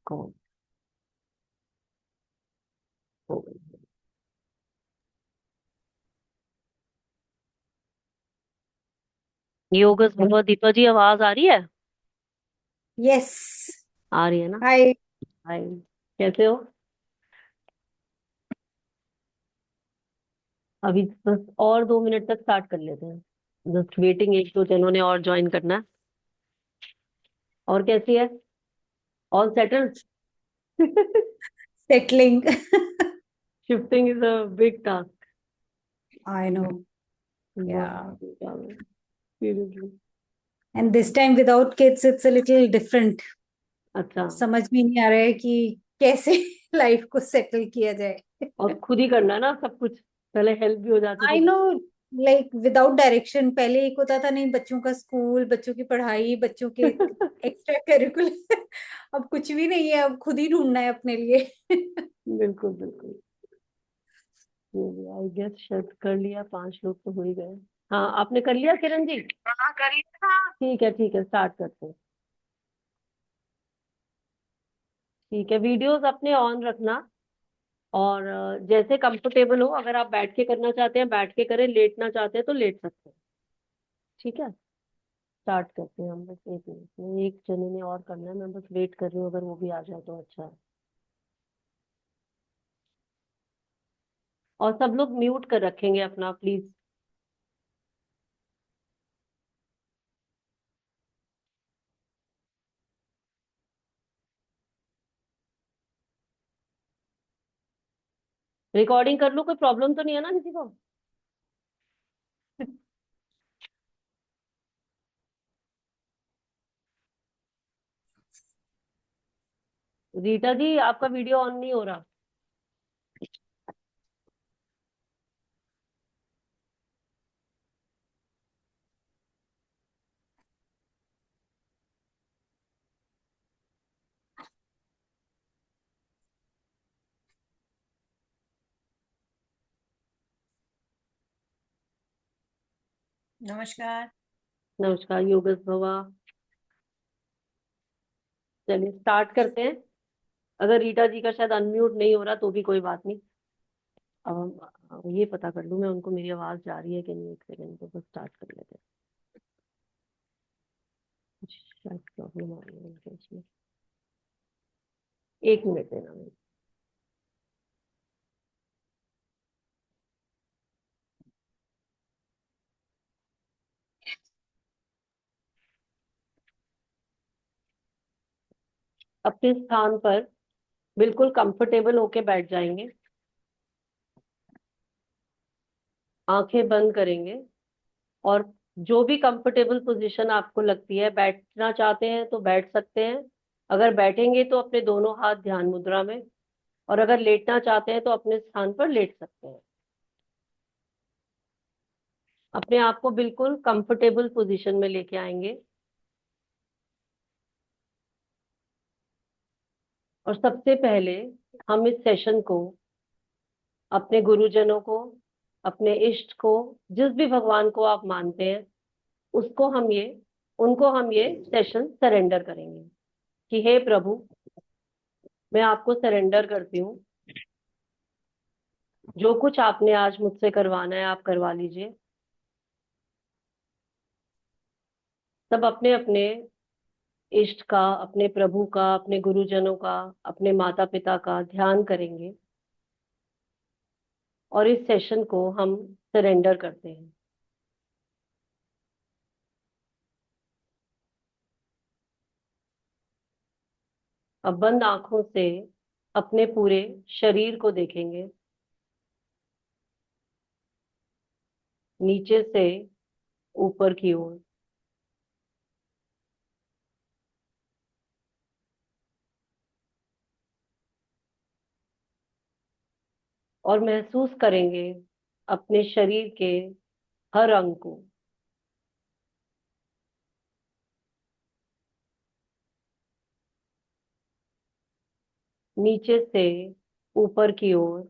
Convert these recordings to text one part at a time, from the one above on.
कौन हो गई? योगस भगवत दीपा जी, आवाज आ रही है? यस। आ रही है ना? हाय। हाय। कैसे हो? अभी बस और 2 मिनट तक स्टार्ट कर लेते हैं। जस्ट वेटिंग, एक दो जनों ने और ज्वाइन करना है। और कैसी है? All settled? Settling. Shifting is a big task. I know. या। बहुत seriously. And this time without kids it's a little different. अच्छा। समझ में नहीं आ रहा है कि कैसे लाइफ को सेटल किया जाए। और खुद ही करना है ना सब कुछ। पहले हेल्प भी हो जाती आई थी। नो। लाइक विदाउट डायरेक्शन, पहले एक होता था नहीं, बच्चों का स्कूल, बच्चों की पढ़ाई, बच्चों के एक्स्ट्रा करिकुलर। अब कुछ भी नहीं है, अब खुद ही ढूंढना है अपने लिए। बिल्कुल बिल्कुल। आई गेस शायद कर लिया, 5 लोग तो हो ही गए। हाँ, आपने कर लिया किरण जी? हाँ, करिए ना। ठीक है, स्टार्ट करते हैं। ठीक है, वीडियोस अपने ऑन रखना। और जैसे कंफर्टेबल हो, अगर आप बैठ के करना चाहते हैं बैठ के करें, लेटना चाहते हैं तो लेट सकते हैं। ठीक है, स्टार्ट करते हैं हम। बस 1 मिनट में एक जने ने और करना है, मैं बस वेट कर रही हूँ, अगर वो भी आ जाए तो अच्छा है। और सब लोग म्यूट कर रखेंगे अपना, प्लीज। रिकॉर्डिंग कर लो, कोई प्रॉब्लम तो नहीं है ना किसी को? रीटा जी, आपका वीडियो ऑन नहीं हो रहा। नमस्कार। नमस्कार, योगस भवा। चलिए स्टार्ट करते हैं। अगर रीटा जी का शायद अनम्यूट नहीं हो रहा तो भी कोई बात नहीं। अब ये पता कर लूं मैं, उनको मेरी आवाज जा रही है कि नहीं। एक सेकंड, तो बस स्टार्ट कर लेते हैं। कुछ शायद प्रॉब्लम आ रही है उनके इसमें। 1 मिनट देना मुझे। अपने स्थान पर बिल्कुल कंफर्टेबल होके बैठ जाएंगे। आंखें बंद करेंगे। और जो भी कंफर्टेबल पोजीशन आपको लगती है, बैठना चाहते हैं तो बैठ सकते हैं। अगर बैठेंगे तो अपने दोनों हाथ ध्यान मुद्रा में। और अगर लेटना चाहते हैं तो अपने स्थान पर लेट सकते हैं। अपने आप को बिल्कुल कंफर्टेबल पोजीशन में लेके आएंगे। और सबसे पहले हम इस सेशन को अपने गुरुजनों को, अपने इष्ट को, जिस भी भगवान को आप मानते हैं, उसको हम ये उनको हम ये सेशन सरेंडर करेंगे। कि हे प्रभु, मैं आपको सरेंडर करती हूँ। जो कुछ आपने आज मुझसे करवाना है आप करवा लीजिए। सब अपने अपने इष्ट का, अपने प्रभु का, अपने गुरुजनों का, अपने माता पिता का ध्यान करेंगे। और इस सेशन को हम सरेंडर करते हैं। अब बंद आंखों से अपने पूरे शरीर को देखेंगे, नीचे से ऊपर की ओर। और महसूस करेंगे अपने शरीर के हर अंग को, नीचे से ऊपर की ओर।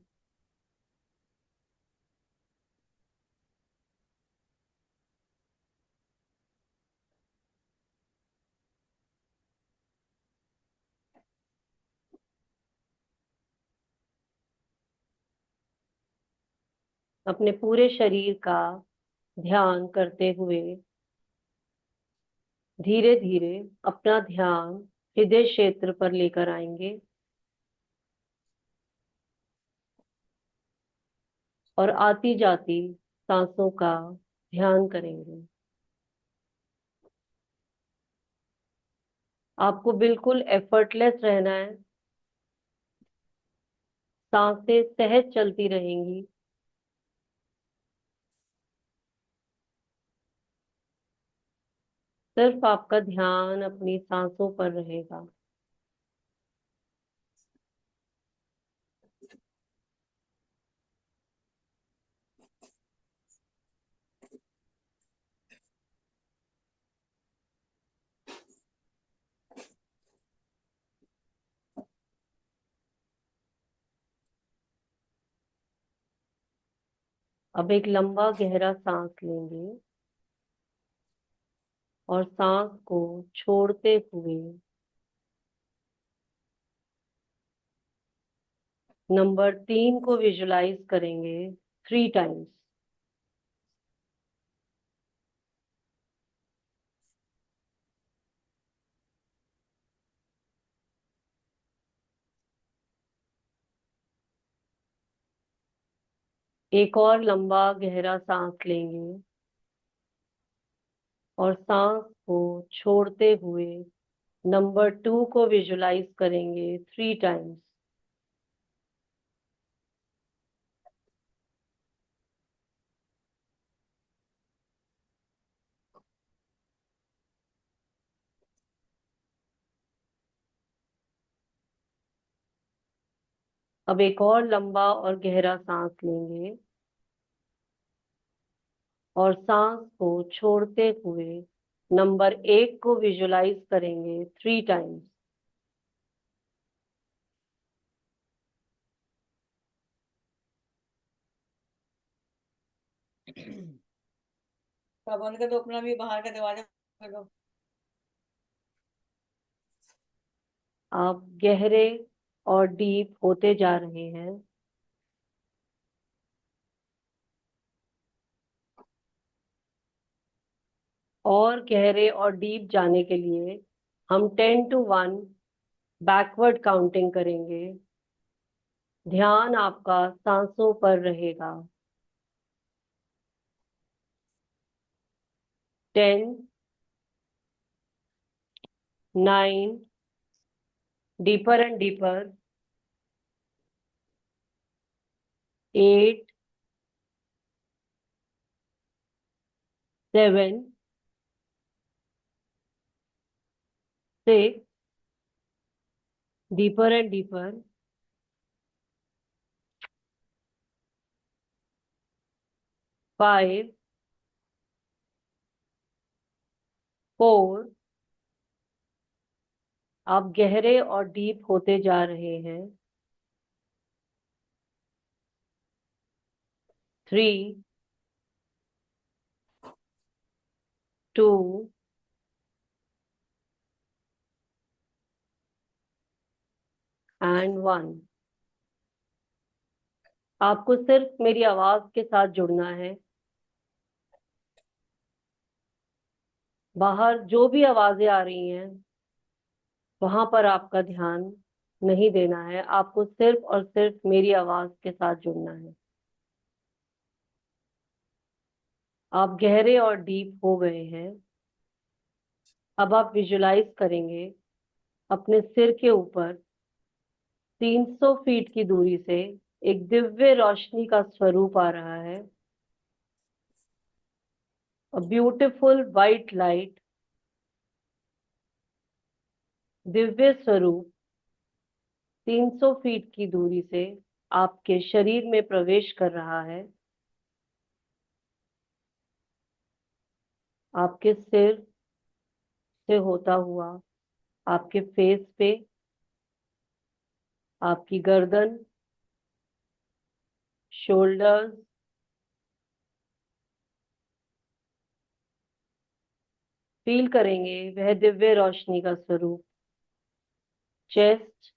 अपने पूरे शरीर का ध्यान करते हुए धीरे धीरे अपना ध्यान हृदय क्षेत्र पर लेकर आएंगे और आती जाती सांसों का ध्यान करेंगे। आपको बिल्कुल एफर्टलेस रहना है। सांसें सहज चलती रहेंगी। सिर्फ आपका ध्यान अपनी सांसों पर रहेगा। अब एक लंबा गहरा सांस लेंगे और सांस को छोड़ते हुए नंबर 3 को विजुलाइज करेंगे 3 टाइम्स। एक और लंबा गहरा सांस लेंगे और सांस को छोड़ते हुए नंबर 2 को विजुलाइज करेंगे 3 टाइम्स। अब एक और लंबा और गहरा सांस लेंगे और सांस को छोड़ते हुए नंबर 1 को विजुलाइज करेंगे 3 टाइम्स। तो बंद कर दो अपना भी, बाहर का दरवाजा कर दो। आप गहरे और डीप होते जा रहे हैं। और गहरे और डीप जाने के लिए हम 10 to 1 बैकवर्ड काउंटिंग करेंगे। ध्यान आपका सांसों पर रहेगा। 10, 9, deeper and deeper, 8, 7, 6, deeper and deeper, 5, 4। आप गहरे और डीप होते जा रहे हैं। 3, 2, एंड 1। आपको सिर्फ मेरी आवाज के साथ जुड़ना है। बाहर जो भी आवाजें आ रही हैं वहां पर आपका ध्यान नहीं देना है। आपको सिर्फ और सिर्फ मेरी आवाज के साथ जुड़ना है। आप गहरे और डीप हो गए हैं। अब आप विजुलाइज करेंगे अपने सिर के ऊपर 300 फीट की दूरी से एक दिव्य रोशनी का स्वरूप आ रहा है। A beautiful white light, Divya स्वरूप 300 फीट की दूरी से आपके शरीर में प्रवेश कर रहा है। आपके सिर से होता हुआ आपके फेस पे, आपकी गर्दन, शोल्डर्स, फील करेंगे वह दिव्य रोशनी का स्वरूप। चेस्ट,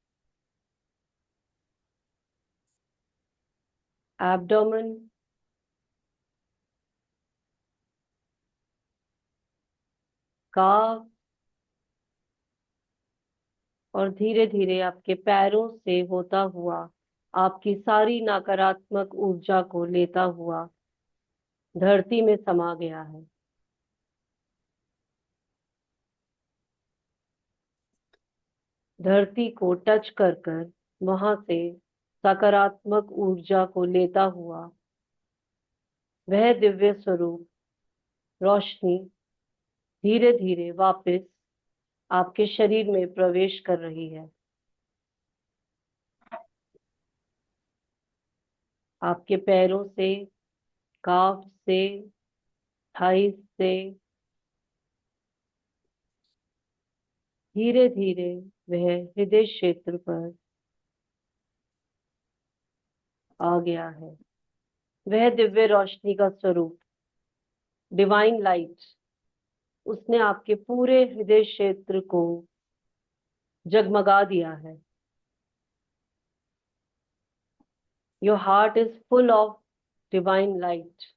एब्डोमेन, काफ, और धीरे धीरे आपके पैरों से होता हुआ आपकी सारी नकारात्मक ऊर्जा को लेता हुआ धरती में समा गया है। धरती को टच कर कर वहां से सकारात्मक ऊर्जा को लेता हुआ वह दिव्य स्वरूप रोशनी धीरे धीरे वापस आपके शरीर में प्रवेश कर रही है। आपके पैरों से, काफ से, थाइस से धीरे धीरे वह हृदय क्षेत्र पर आ गया है। वह दिव्य रोशनी का स्वरूप, डिवाइन लाइट, उसने आपके पूरे हृदय क्षेत्र को जगमगा दिया है। Your heart is full of divine light.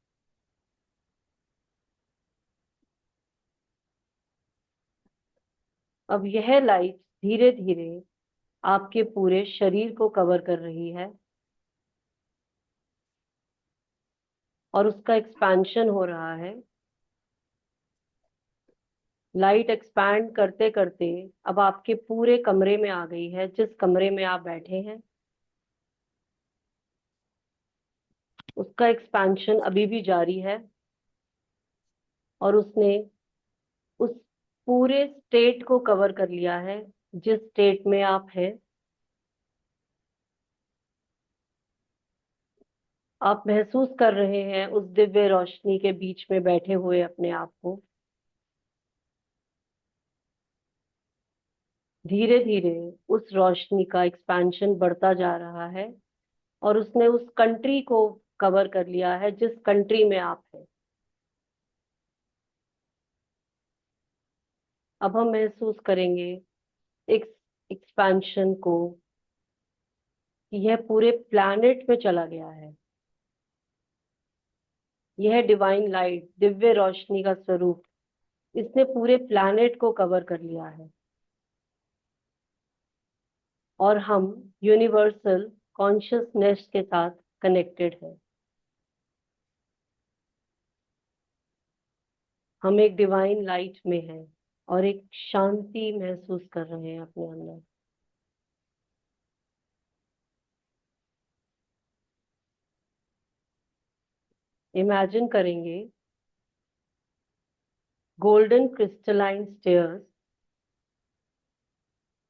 अब यह लाइट धीरे धीरे आपके पूरे शरीर को कवर कर रही है और उसका एक्सपेंशन हो रहा है। लाइट एक्सपैंड करते करते अब आपके पूरे कमरे में आ गई है। जिस कमरे में आप बैठे हैं उसका एक्सपेंशन अभी भी जारी है और उसने उस पूरे स्टेट को कवर कर लिया है जिस स्टेट में आप हैं। आप महसूस कर रहे हैं उस दिव्य रोशनी के बीच में बैठे हुए अपने आप को। धीरे धीरे उस रोशनी का एक्सपेंशन बढ़ता जा रहा है और उसने उस कंट्री को कवर कर लिया है जिस कंट्री में आप हैं। अब हम महसूस करेंगे इस एक्सपेंशन को कि यह पूरे प्लैनेट में चला गया है। यह डिवाइन लाइट, दिव्य रोशनी का स्वरूप, इसने पूरे प्लैनेट को कवर कर लिया है और हम यूनिवर्सल कॉन्शियसनेस के साथ कनेक्टेड हैं। हम एक डिवाइन लाइट में हैं और एक शांति महसूस कर रहे हैं अपने अंदर। इमेजिन करेंगे गोल्डन क्रिस्टलाइन स्टेयर्स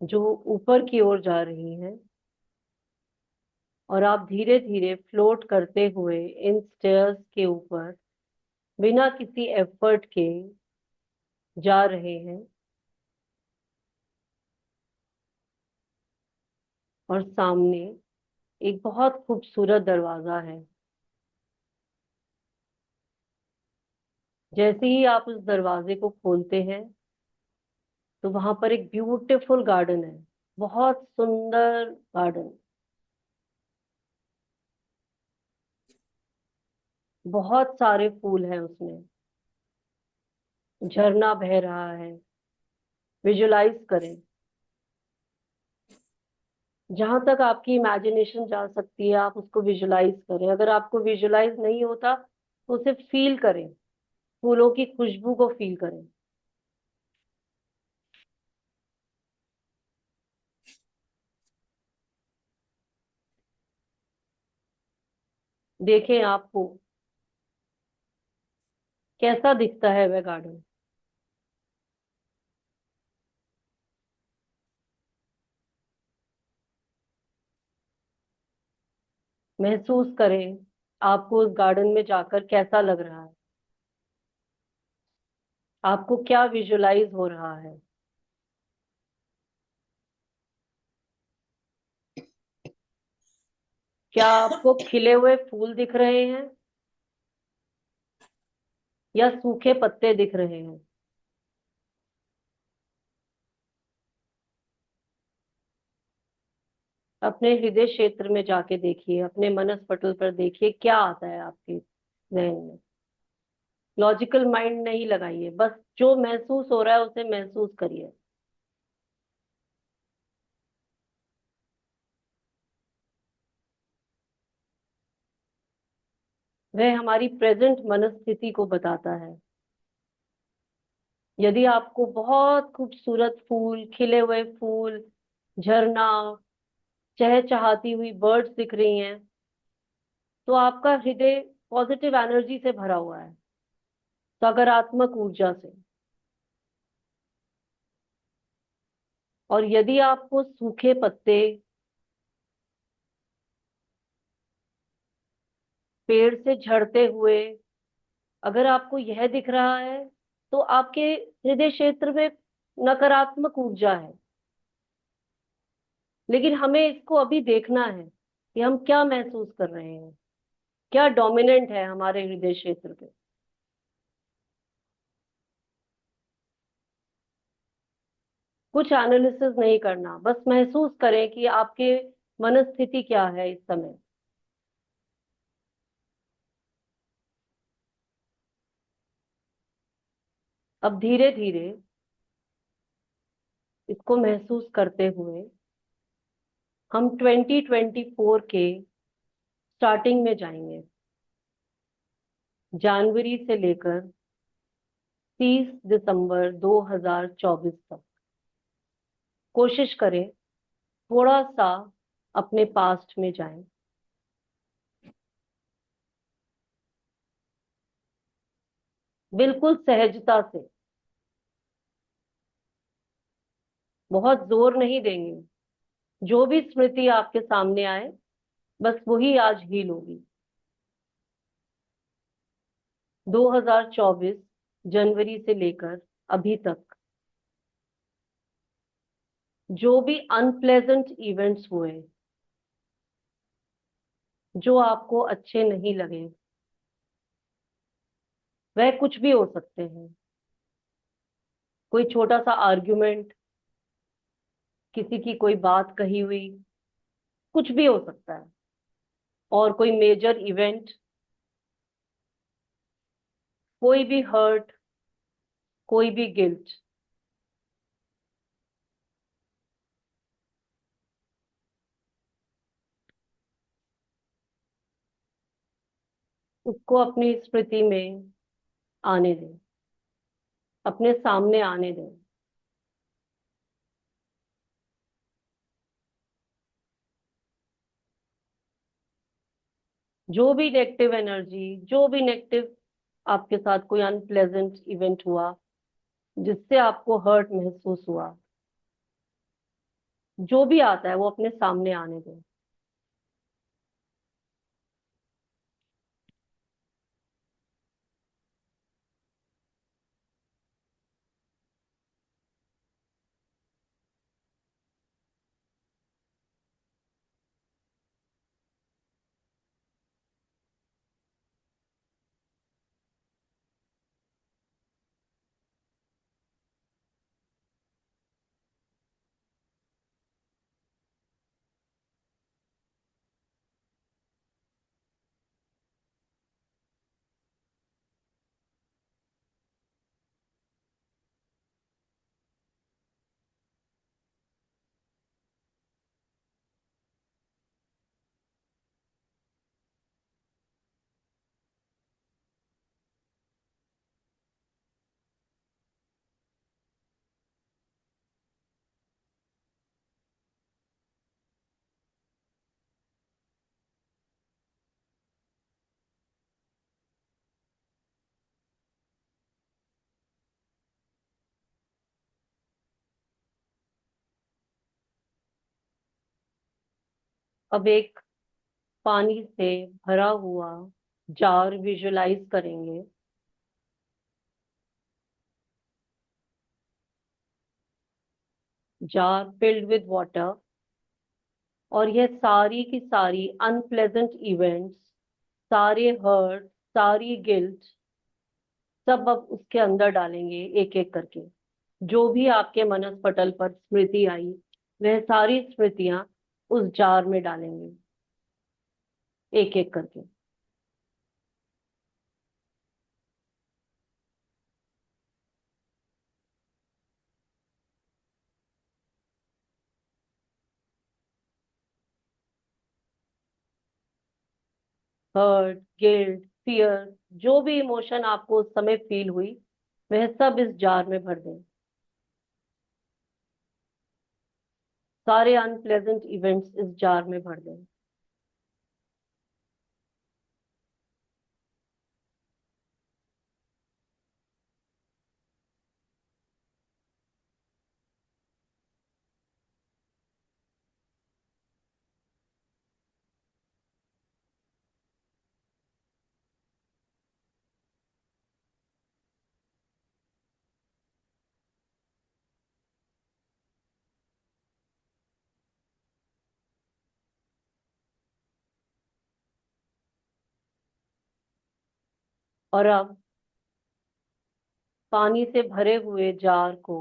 जो ऊपर की ओर जा रही हैं और आप धीरे धीरे फ्लोट करते हुए इन स्टेयर्स के ऊपर बिना किसी एफर्ट के जा रहे हैं और सामने एक बहुत खूबसूरत दरवाजा है। जैसे ही आप उस दरवाजे को खोलते हैं तो वहां पर एक ब्यूटीफुल गार्डन है, बहुत सुंदर गार्डन। बहुत सारे फूल हैं उसमें, झरना बह रहा है। विजुलाइज करें, जहां तक आपकी इमेजिनेशन जा सकती है आप उसको विजुलाइज करें। अगर आपको विजुलाइज नहीं होता तो उसे फील करें, फूलों की खुशबू को फील करें। देखें आपको कैसा दिखता है वह गार्डन। महसूस करें आपको उस गार्डन में जाकर कैसा लग रहा है, आपको क्या विजुलाइज हो रहा है। क्या आपको खिले हुए फूल दिख रहे हैं या सूखे पत्ते दिख रहे हैं। अपने हृदय क्षेत्र में जाके देखिए, अपने मनस पटल पर देखिए क्या आता है आपके जहन में। लॉजिकल माइंड नहीं लगाइए, बस जो महसूस हो रहा है उसे महसूस करिए। वह हमारी प्रेजेंट मनस्थिति को बताता है। यदि आपको बहुत खूबसूरत फूल, खिले हुए फूल, झरना, चहचहाती हुई बर्ड्स दिख रही हैं, तो आपका हृदय पॉजिटिव एनर्जी से भरा हुआ है, सकारात्मक ऊर्जा से। और यदि आपको सूखे पत्ते, पेड़ से झड़ते हुए, अगर आपको यह दिख रहा है, तो आपके हृदय क्षेत्र में नकारात्मक ऊर्जा है। लेकिन हमें इसको अभी देखना है कि हम क्या महसूस कर रहे हैं, क्या डोमिनेंट है हमारे हृदय क्षेत्र पे। कुछ एनालिसिस नहीं करना, बस महसूस करें कि आपके मनस्थिति क्या है इस समय। अब धीरे धीरे इसको महसूस करते हुए हम 2024 के स्टार्टिंग में जाएंगे, जनवरी से लेकर 30 दिसंबर 2024 तक। कोशिश करें थोड़ा सा अपने पास्ट में जाएं। बिल्कुल सहजता से, बहुत जोर नहीं देंगे। जो भी स्मृति आपके सामने आए, बस वही आज हील होगी। 2024 जनवरी से लेकर अभी तक जो भी अनप्लेजेंट इवेंट्स हुए, जो आपको अच्छे नहीं लगे, वह कुछ भी हो सकते हैं। कोई छोटा सा आर्ग्यूमेंट, किसी की कोई बात कही हुई, कुछ भी हो सकता है। और कोई मेजर इवेंट, कोई भी हर्ट, कोई भी गिल्ट, उसको अपनी स्मृति में आने दें, अपने सामने आने दें। जो भी नेगेटिव एनर्जी, जो भी नेगेटिव आपके साथ कोई अनप्लेजेंट इवेंट हुआ, जिससे आपको हर्ट महसूस हुआ, जो भी आता है वो अपने सामने आने दें। अब एक पानी से भरा हुआ जार विजुलाइज करेंगे। जार फिल्ड विद वाटर, और यह सारी की सारी अनप्लेजेंट इवेंट्स, सारे हर्ट, सारी गिल्ट, सब अब उसके अंदर डालेंगे एक एक करके। जो भी आपके मनस पटल पर स्मृति आई, वह सारी स्मृतियां उस जार में डालेंगे एक एक करके। हर्ट, गिल्ट, फियर, जो भी इमोशन आपको उस समय फील हुई, वह सब इस जार में भर दें। सारे अनप्लेजेंट इवेंट्स इस जार में भर दें। और अब पानी से भरे हुए जार को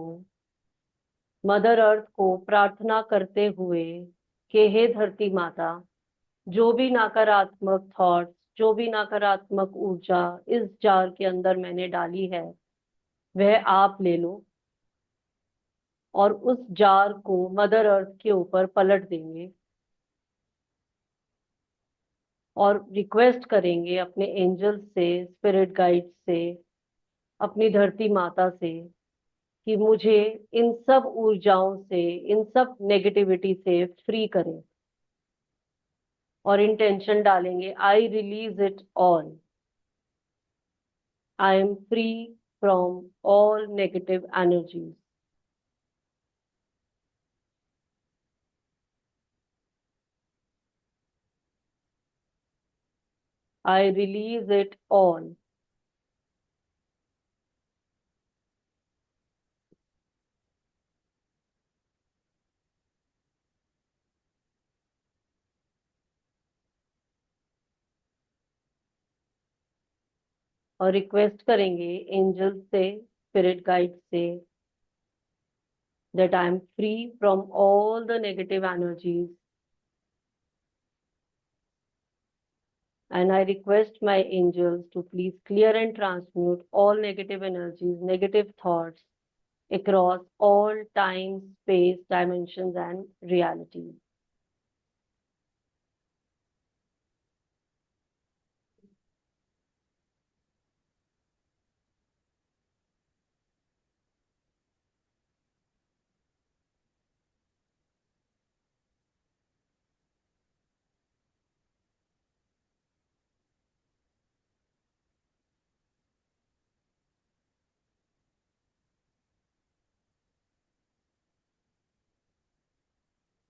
मदर अर्थ को प्रार्थना करते हुए कि हे धरती माता, जो भी नकारात्मक थॉट्स, जो भी नकारात्मक ऊर्जा इस जार के अंदर मैंने डाली है, वह आप ले लो। और उस जार को मदर अर्थ के ऊपर पलट देंगे और रिक्वेस्ट करेंगे अपने एंजल्स से, स्पिरिट गाइड से, अपनी धरती माता से कि मुझे इन सब ऊर्जाओं से, इन सब नेगेटिविटी से फ्री करें। और इंटेंशन डालेंगे, I release it all, I am free from all negative energies. I release it all. और रिक्वेस्ट करेंगे एंजल से, स्पिरिट गाइड से, that I am free from all the negative energies, and I request my angels to please clear and transmute all negative energies, negative thoughts across all time, space, dimensions and realities.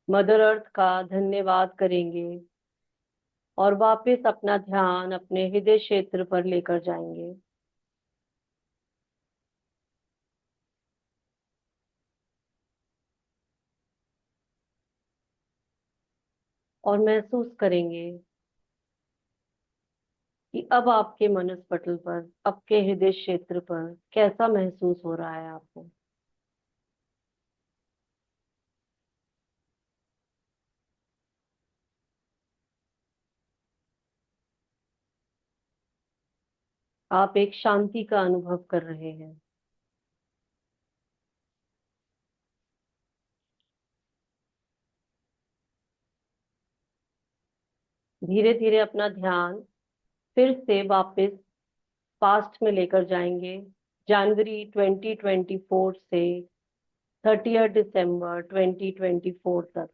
Mother earth का धन्यवाद करेंगे और वापस अपना ध्यान अपने हृदय क्षेत्र पर लेकर जाएंगे। और महसूस करेंगे कि अब आपके मनस्पटल पर, आपके हृदय क्षेत्र पर कैसा महसूस हो रहा है आपको। आप एक शांति का अनुभव कर रहे हैं। धीरे धीरे अपना ध्यान फिर से वापस पास्ट में लेकर जाएंगे, जनवरी 2024 से 30 दिसंबर 2024 तक।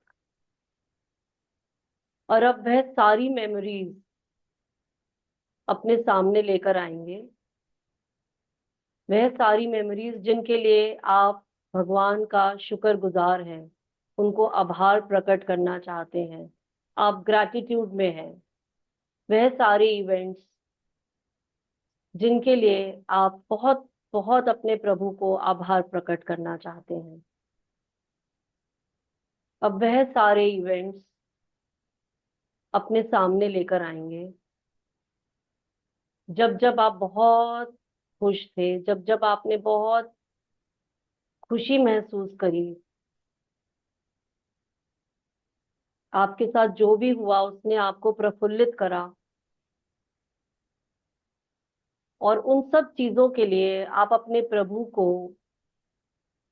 और अब वह सारी मेमोरीज अपने सामने लेकर आएंगे, वह सारी मेमोरीज जिनके लिए आप भगवान का शुक्रगुजार हैं, उनको आभार प्रकट करना चाहते हैं, आप ग्रैटिट्यूड में हैं। वह सारे इवेंट्स जिनके लिए आप बहुत बहुत अपने प्रभु को आभार प्रकट करना चाहते हैं, अब वह सारे इवेंट्स अपने सामने लेकर आएंगे। जब जब आप बहुत खुश थे, जब जब आपने बहुत खुशी महसूस करी, आपके साथ जो भी हुआ उसने आपको प्रफुल्लित करा, और उन सब चीजों के लिए आप अपने प्रभु को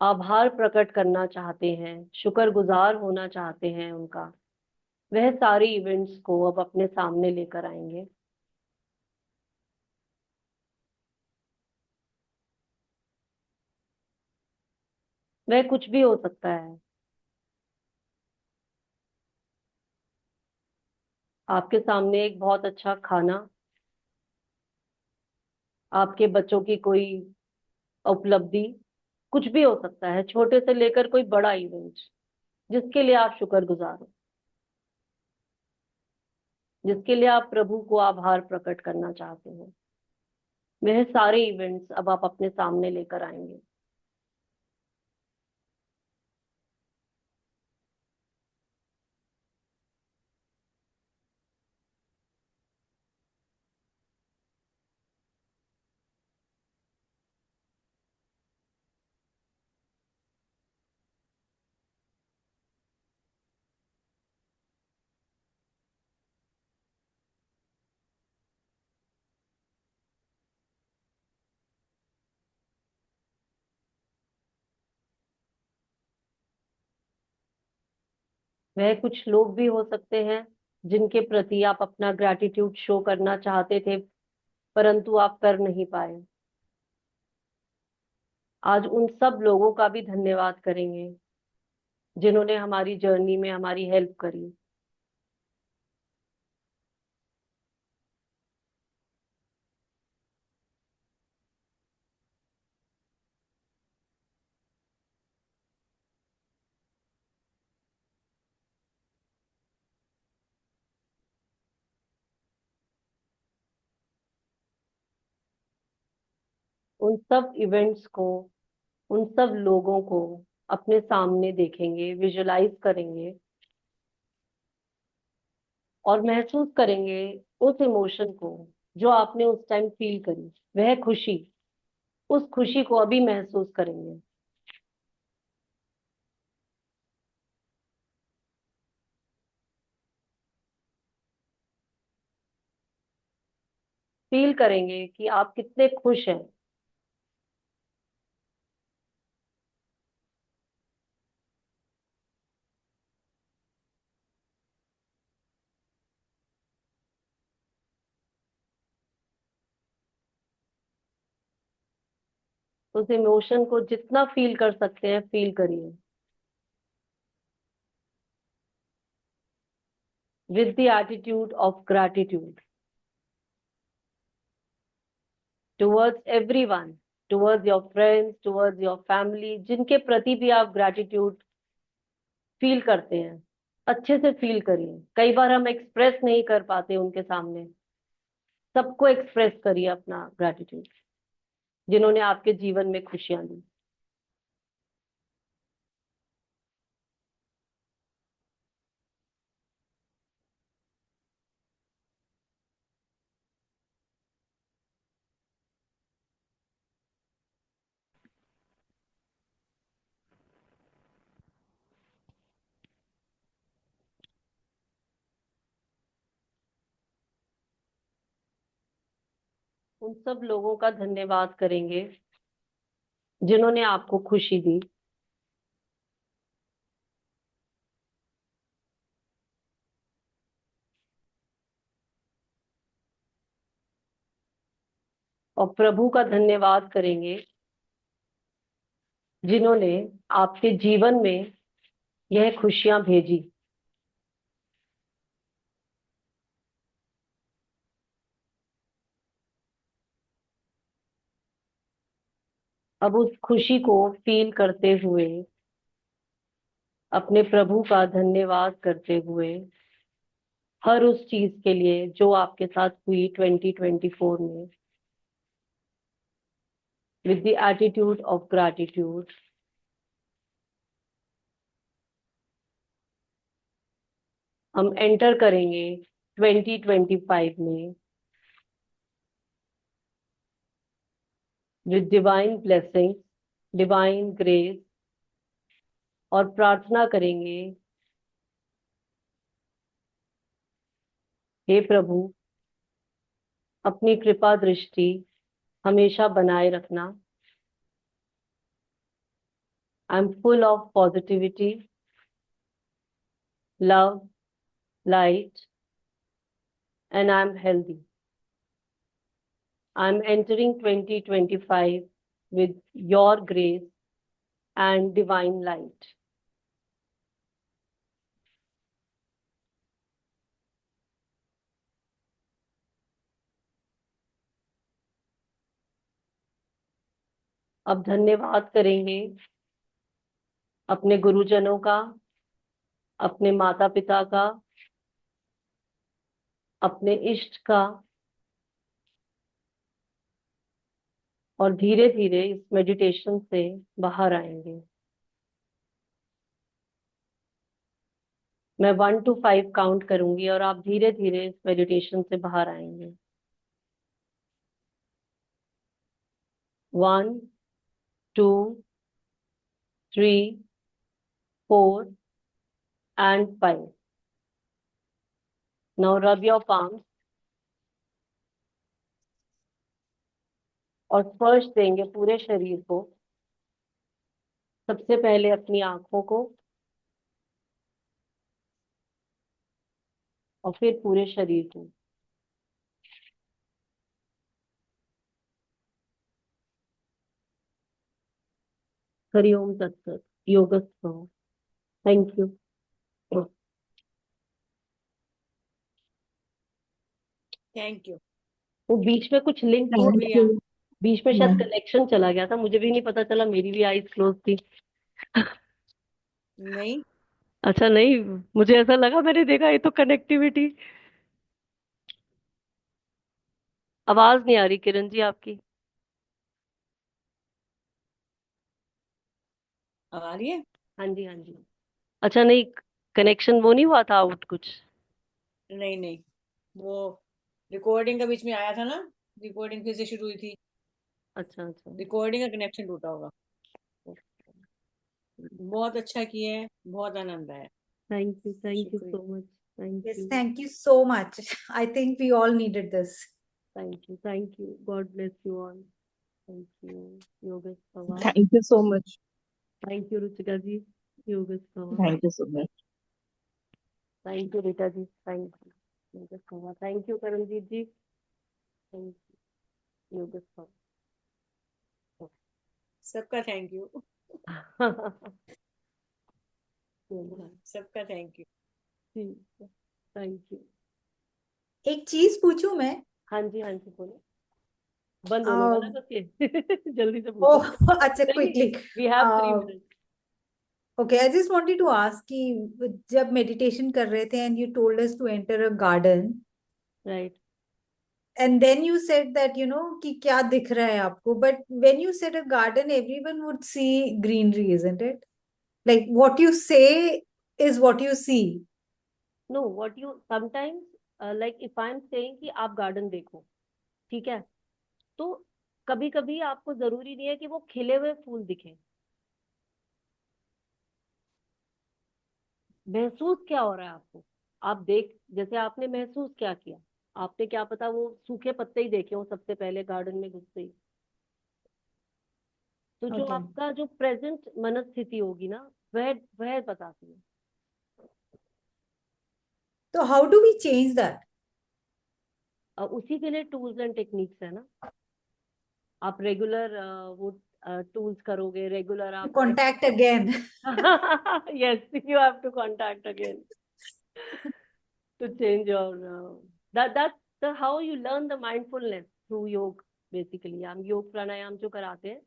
आभार प्रकट करना चाहते हैं, शुक्रगुजार होना चाहते हैं उनका, वह सारे इवेंट्स को अब अपने सामने लेकर आएंगे। वह कुछ भी हो सकता है। आपके सामने एक बहुत अच्छा खाना, आपके बच्चों की कोई उपलब्धि, कुछ भी हो सकता है, छोटे से लेकर कोई बड़ा इवेंट, जिसके लिए आप शुक्रगुजार हो, जिसके लिए आप प्रभु को आभार प्रकट करना चाहते हो। वह सारे इवेंट्स अब आप अपने सामने लेकर आएंगे। वह कुछ लोग भी हो सकते हैं जिनके प्रति आप अपना ग्रैटिट्यूड शो करना चाहते थे, परंतु आप कर नहीं पाए। आज उन सब लोगों का भी धन्यवाद करेंगे जिन्होंने हमारी जर्नी में हमारी हेल्प करी। उन सब इवेंट्स को, उन सब लोगों को अपने सामने देखेंगे, विजुलाइज करेंगे और महसूस करेंगे उस इमोशन को जो आपने उस टाइम फील करी। वह खुशी, उस खुशी को अभी महसूस करेंगे। फील करेंगे कि आप कितने खुश हैं। उस इमोशन को जितना फील कर सकते हैं फील करिए, with the attitude of gratitude towards everyone, towards your friends, towards your family, जिनके प्रति भी आप ग्रैटिट्यूड फील करते हैं, अच्छे से फील करिए। कई बार हम एक्सप्रेस नहीं कर पाते उनके सामने, सबको एक्सप्रेस करिए अपना ग्रैटिट्यूड, जिन्होंने आपके जीवन में खुशियां दी। उन सब लोगों का धन्यवाद करेंगे जिन्होंने आपको खुशी दी। और प्रभु का धन्यवाद करेंगे जिन्होंने आपके जीवन में यह खुशियां भेजी। अब उस खुशी को फील करते हुए, अपने प्रभु का धन्यवाद करते हुए, हर उस चीज के लिए जो आपके साथ हुई 2024 में, with the attitude of gratitude, हम एंटर करेंगे 2025 में with divine blessing, divine grace, और प्रार्थना करेंगे, हे प्रभु, अपनी कृपा दृष्टि हमेशा बनाए रखना। I am full of positivity, love, light, and I'm healthy. I'm entering 2025 with your grace and divine light. अब धन्यवाद करेंगे अपने गुरुजनों का, अपने माता पिता का, अपने इष्ट का, और धीरे धीरे इस मेडिटेशन से बाहर आएंगे। मैं 1 to 5 काउंट करूंगी और आप धीरे धीरे इस मेडिटेशन से बाहर आएंगे। 1, 2, 3, 4 and 5. Now rub your palms और स्पर्श देंगे पूरे शरीर को। सबसे पहले अपनी आंखों को और फिर पूरे शरीर को। हरि ओम तत्सत। योगस्थ। Thank you. Thank you. वो बीच में कुछ लिंक टूट Thank गया, you. बीच में शायद नहीं कनेक्शन चला गया था, मुझे भी नहीं पता चला, मेरी भी आईज क्लोज थी। नहीं अच्छा, नहीं, मुझे ऐसा लगा, मैंने देखा ये तो कनेक्टिविटी। आवाज नहीं आ रही किरण जी आपकी। आ रही है। हाँ जी, हाँ जी। अच्छा, नहीं, कनेक्शन वो नहीं हुआ था आउट कुछ। नहीं नहीं, वो रिकॉर्डिंग का बीच में आया था ना, रिकॉर्डिंग फिर से शुरू हुई थी, अच्छा अच्छा। रिकॉर्डिंग का कनेक्शन टूटा होगा। बहुत अच्छा किए हैं, बहुत आनंद आया। थैंक यू शुक्रिया। So much. Thank Yes, you. thank you so much. I think we all needed this. Thank you. God bless you all. Thank you. Yogesh Pawar. Thank you so much. Thank you Ruchika ji. Yogesh Pawar. Thank you so much. Thank you Rita ji. Thank you Yogesh Pawar. Thank you Karanjeet ji. Thank you Yogesh Pawar. सबका thank you. सबका thank you. ठीक है, thank you. एक चीज पूछूं मैं? हाँ जी, हाँ जी, बोलो। बंद होने uh, वाला बस ये। जल्दी से पूछो। oh, अच्छा, नहीं, quickly. We have 3 uh, minute. okay, I just wanted to ask कि जब meditation कर रहे थे and you told us to enter a garden right. and then you said that कि क्या दिख रहा है आपको, but when you said a garden everyone would see greenery, isn't it? Like what you say is what you see. No, what you sometimes like if I am saying कि आप garden देखो, ठीक है, तो कभी कभी आपको जरूरी नहीं है कि वो खिले हुए फूल दिखे। महसूस क्या हो रहा है आपको? आप देख, जैसे आपने महसूस क्या किया, आपने क्या पता वो सूखे पत्ते ही देखे हो सबसे पहले गार्डन में घुसते ही। तो जो Okay. आपका जो प्रेजेंट मनस्थिति होगी ना, वह बताती है। So how do we change that? उसी के लिए टूल्स एंड टेक्निक्स है ना। आप रेगुलर वो टूल्स करोगे, रेगुलर आप Contact again. yes, you have to contact again to change your that's how you learn the mindfulness through योग। बेसिकली हम योग प्राणायाम जो कराते हैं,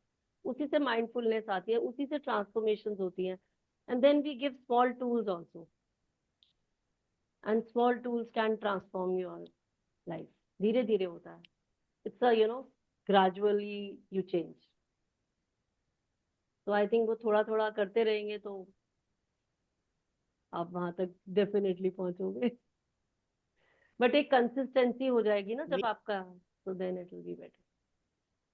उसी से माइंडफुलनेस आती है, उसी से ट्रांसफॉर्मेशंस होती हैं। And then we give small tools also, and small tools can transform your life. धीरे धीरे होता है। It's gradually you change. तो आई थिंक वो थोड़ा थोड़ा करते रहेंगे तो आप वहां तक डेफिनेटली पहुंचोगे। बट एक कंसिस्टेंसी हो जाएगी ना जब आपका, तो then it will be better.